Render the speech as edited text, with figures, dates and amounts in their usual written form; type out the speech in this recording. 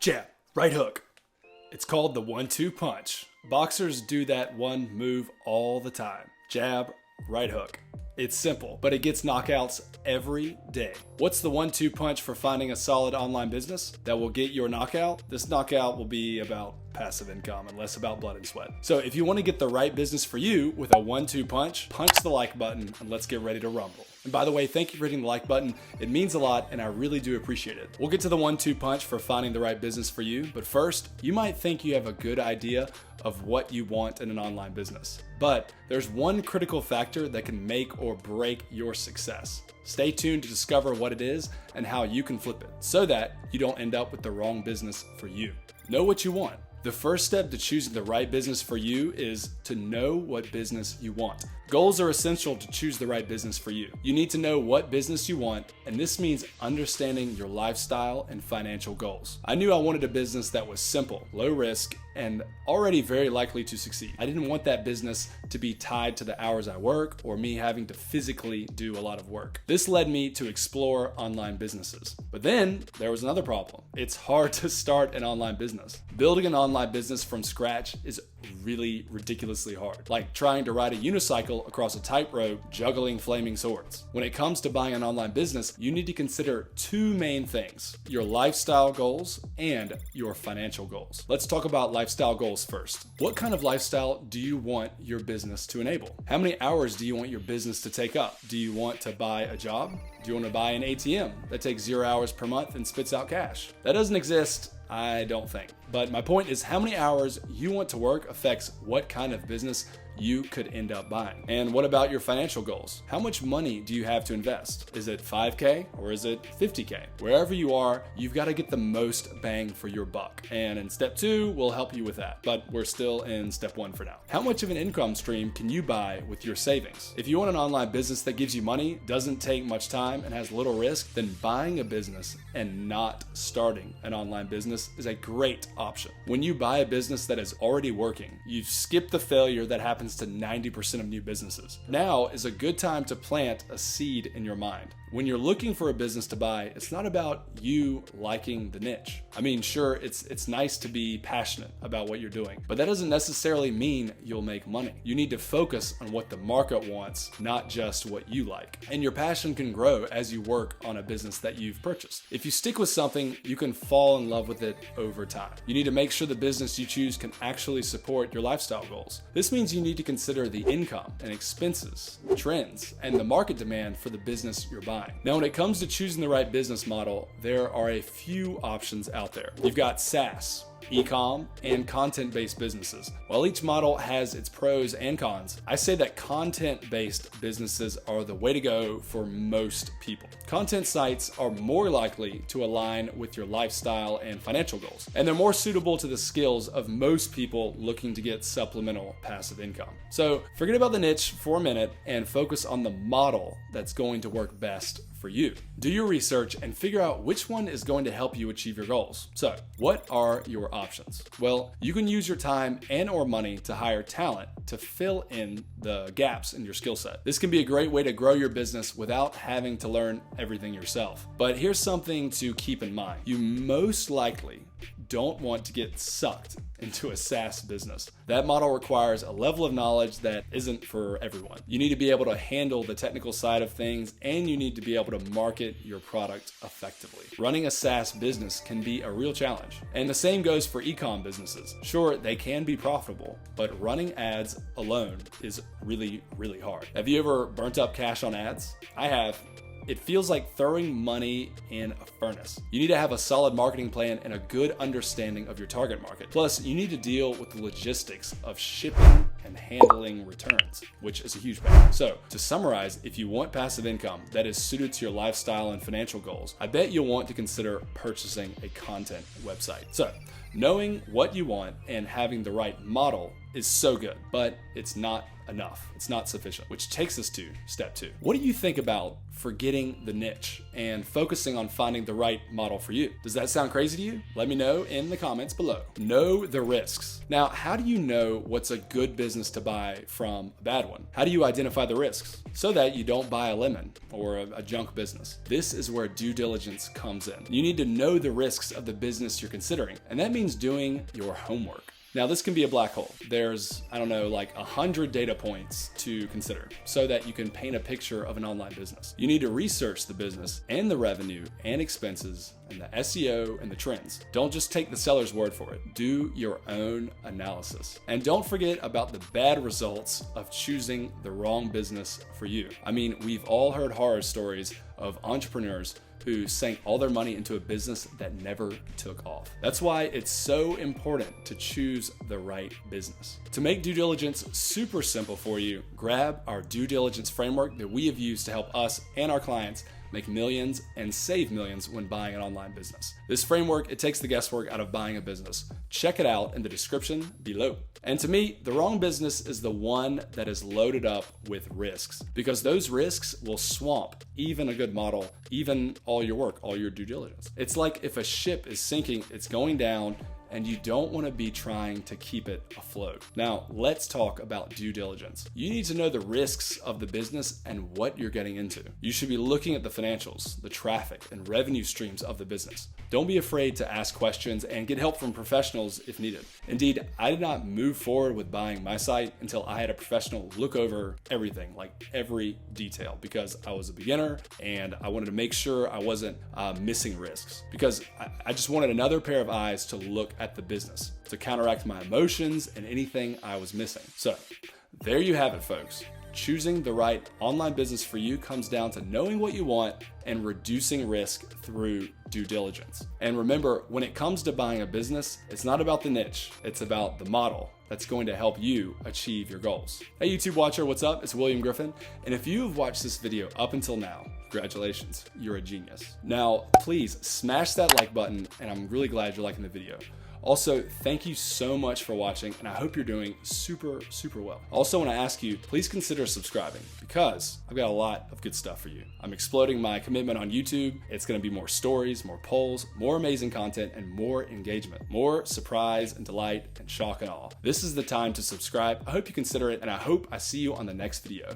jab, right hook. It's called the 1-2 punch. Boxers do that one move all the time. Jab, right hook. It's simple, but it gets knockouts every day. What's the 1-2 punch for finding a solid online business that will get your knockout? This knockout will be about passive income and less about blood and sweat. So if you want to get the right business for you with a 1-2 punch, punch the like button and let's get ready to rumble. And by the way, thank you for hitting the like button. It means a lot and I really do appreciate it. We'll get to the 1-2 punch for finding the right business for you. But first, you might think you have a good idea of what you want in an online business. But there's one critical factor that can make or break your success. Stay tuned to discover what it is and how you can flip it so that you don't end up with the wrong business for you. Know what you want. The first step to choosing the right business for you is to know what business you want. Goals are essential to choose the right business for you. You need to know what business you want, and this means understanding your lifestyle and financial goals. I knew I wanted a business that was simple, low risk, and already very likely to succeed. I didn't want that business to be tied to the hours I work or me having to physically do a lot of work. This led me to explore online businesses. But then there was another problem. It's hard to start an online business. Building an online business from scratch is really ridiculously hard, like trying to ride a unicycle across a tightrope juggling flaming swords. When it comes to buying an online business, you need to consider two main things: your lifestyle goals and your financial goals. Let's talk about lifestyle goals first. What kind of lifestyle do you want your business to enable? How many hours do you want your business to take up? Do you want to buy a job? Do you want to buy an ATM that takes 0 hours per month and spits out cash? That doesn't exist, I don't think. But my point is how many hours you want to work affects what kind of business you could end up buying. And what about your financial goals? How much money do you have to invest? Is it 5K or is it 50K? Wherever you are, you've got to get the most bang for your buck. And in step 2, we'll help you with that. But we're still in step 1 for now. How much of an income stream can you buy with your savings? If you want an online business that gives you money, doesn't take much time, and has little risk, then buying a business and not starting an online business is a great option. When you buy a business that is already working, you've skipped the failure that happens to 90% of new businesses. Now is a good time to plant a seed in your mind. When you're looking for a business to buy, it's not about you liking the niche. I mean, sure, it's nice to be passionate about what you're doing, but that doesn't necessarily mean you'll make money. You need to focus on what the market wants, not just what you like. And your passion can grow as you work on a business that you've purchased. If you stick with something, you can fall in love with it over time. You need to make sure the business you choose can actually support your lifestyle goals. This means you need to consider the income and expenses, trends, and the market demand for the business you're buying. Now, when it comes to choosing the right business model, there are a few options out there. You've got SaaS, e-com, and content-based businesses. While each model has its pros and cons, I say that content-based businesses are the way to go for most people. Content sites are more likely to align with your lifestyle and financial goals, and they're more suitable to the skills of most people looking to get supplemental passive income. So forget about the niche for a minute and focus on the model that's going to work best for you. Do your research and figure out which one is going to help you achieve your goals. So, what are your options? Well, you can use your time and or money to hire talent to fill in the gaps in your skill set. This can be a great way to grow your business without having to learn everything yourself. But here's something to keep in mind. You most likely don't want to get sucked into a SaaS business. That model requires a level of knowledge that isn't for everyone. You need to be able to handle the technical side of things, and you need to be able to market your product effectively. Running a SaaS business can be a real challenge. And the same goes for e-com businesses. Sure, they can be profitable, but running ads alone is really, really hard. Have you ever burnt up cash on ads? I have. It feels like throwing money in a furnace. You need to have a solid marketing plan and a good understanding of your target market. Plus, you need to deal with the logistics of shipping and handling returns, which is a huge problem. So, to summarize, if you want passive income that is suited to your lifestyle and financial goals, I bet you'll want to consider purchasing a content website. So, knowing what you want and having the right model is so good, but it's not enough. It's not sufficient, which takes us to step 2. What do you think about forgetting the niche and focusing on finding the right model for you? Does that sound crazy to you? Let me know in the comments below. Know the risks. Now, how do you know what's a good business business to buy from a bad one? How do you identify the risks so that you don't buy a lemon or a junk business? This is where due diligence comes in. You need to know the risks of the business you're considering, and that means doing your homework. Now, this can be a black hole. There's, like 100 data points to consider so that you can paint a picture of an online business. You need to research the business and the revenue and expenses and the SEO and the trends. Don't just take the seller's word for it. Do your own analysis. And don't forget about the bad results of choosing the wrong business for you. We've all heard horror stories of entrepreneurs who sank all their money into a business that never took off. That's why it's so important to choose the right business. To make due diligence super simple for you, grab our due diligence framework that we have used to help us and our clients make millions and save millions when buying an online business. This framework, it takes the guesswork out of buying a business. Check it out in the description below. And to me, the wrong business is the one that is loaded up with risks, because those risks will swamp even a good model, even all your work, all your due diligence. It's like if a ship is sinking, it's going down, and you don't want to be trying to keep it afloat. Now, let's talk about due diligence. You need to know the risks of the business and what you're getting into. You should be looking at the financials, the traffic, and revenue streams of the business. Don't be afraid to ask questions and get help from professionals if needed. Indeed, I did not move forward with buying my site until I had a professional look over everything, like every detail, because I was a beginner and I wanted to make sure I wasn't missing risks, because I just wanted another pair of eyes to look at the business to counteract my emotions and anything I was missing. So there you have it, folks. Choosing the right online business for you comes down to knowing what you want and reducing risk through due diligence. And remember, when it comes to buying a business, it's not about the niche, it's about the model that's going to help you achieve your goals. Hey YouTube watcher, what's up? It's William Griffin. And if you've watched this video up until now, congratulations, you're a genius. Now, please smash that like button, and I'm really glad you're liking the video. Also, thank you so much for watching, and I hope you're doing super, super well. I also want to ask you, please consider subscribing, because I've got a lot of good stuff for you. I'm exploding my commitment on YouTube. It's going to be more stories, more polls, more amazing content, and more engagement, more surprise and delight and shock and awe. This is the time to subscribe. I hope you consider it, and I hope I see you on the next video.